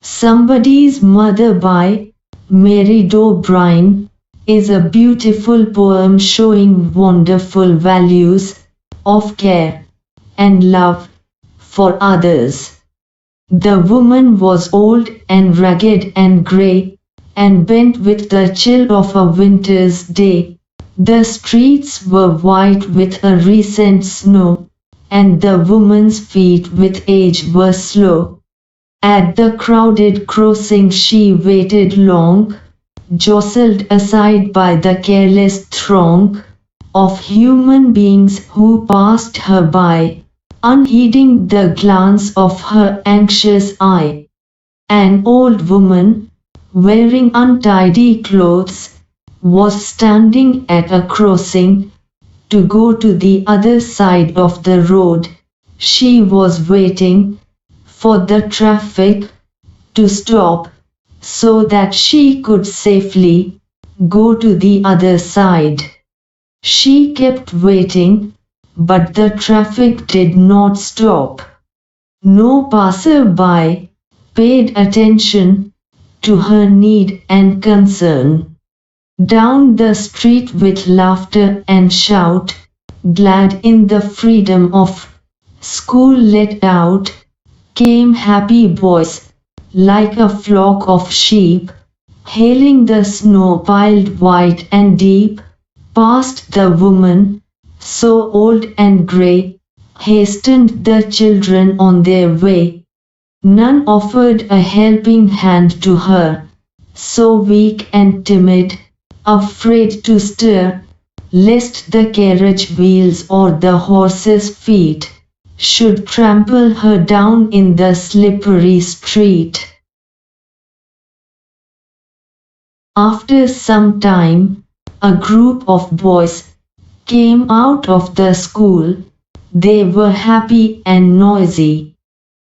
Somebody's Mother by Mary O'Brien is a beautiful poem showing wonderful values of care and love for others. The woman was old and rugged and grey, and bent with the chill of a winter's day. The streets were white with a recent snow, and the woman's feet with age were slow. At the crowded crossing she waited long, jostled aside by the careless throng of human beings who passed her by, unheeding the glance of her anxious eye. An old woman, wearing untidy clothes, was standing at a crossing to go to the other side of the road. She was waiting for the traffic to stop so that she could safely go to the other side. She kept waiting, but the traffic did not stop. No passer-by paid attention to her need and concern. Down the street with laughter and shout, glad in the freedom of school let out, came happy boys, like a flock of sheep, hailing the snow piled white and deep, past the woman, so old and grey, hastened the children on their way. None offered a helping hand to her, so weak and timid, afraid to stir, lest the carriage wheels or the horse's feet should trample her down in the slippery street. After some time, a group of boys came out of the school. They were happy and noisy.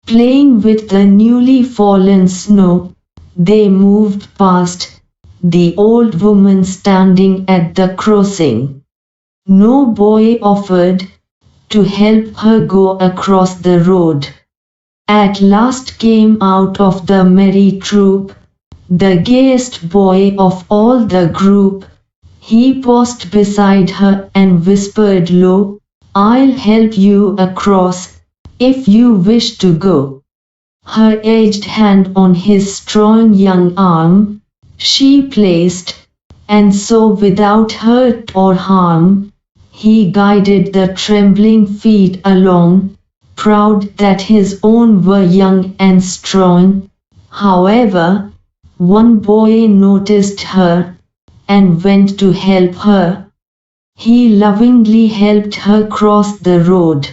Playing with the newly fallen snow, they moved past the old woman standing at the crossing. No boy offered to help her go across the road. At last came out of the merry troop the gayest boy of all the group. He paused beside her and whispered low, "I'll help you across, if you wish to go." Her aged hand on his strong young arm she placed, and so without hurt or harm, he guided the trembling feet along, proud that his own were young and strong. However, one boy noticed her and went to help her. He lovingly helped her cross the road.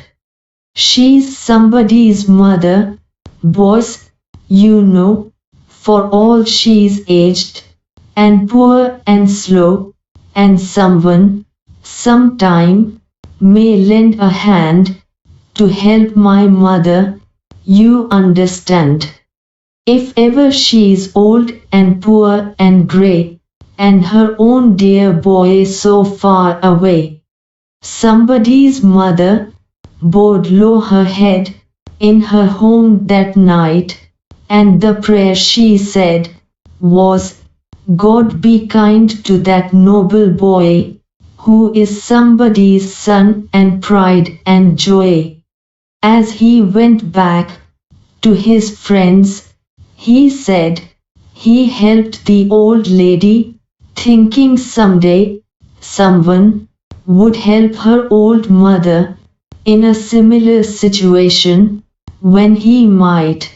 "She's somebody's mother, boys, you know, for all she's aged and poor and slow, and someone sometime may lend a hand to help my mother, you understand. If ever she's old and poor and grey, and her own dear boy so far away, somebody's mother bowed low her head in her home that night, and the prayer she said was, 'God be kind to that noble boy, who is somebody's son and pride and joy.'" As he went back to his friends, he said he helped the old lady, thinking someday someone would help her old mother in a similar situation when he might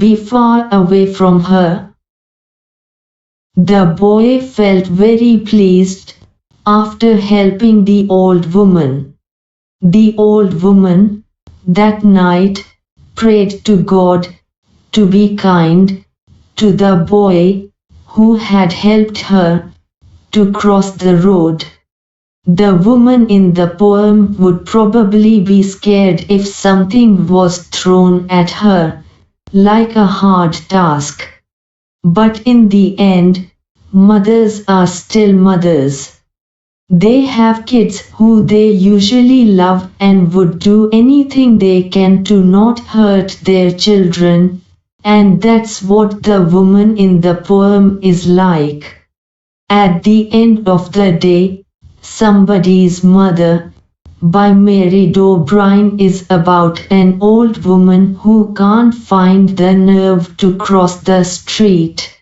be far away from her. The boy felt very pleased after helping the old woman. The old woman that night prayed to God to be kind to the boy who had helped her to cross the road. The woman in the poem would probably be scared if something was thrown at her, like a hard task. But in the end, mothers are still mothers. They have kids who they usually love and would do anything they can to not hurt their children, and that's what the woman in the poem is like. At the end of the day, Somebody's Mother by Mary O'Brien is about an old woman who can't find the nerve to cross the street.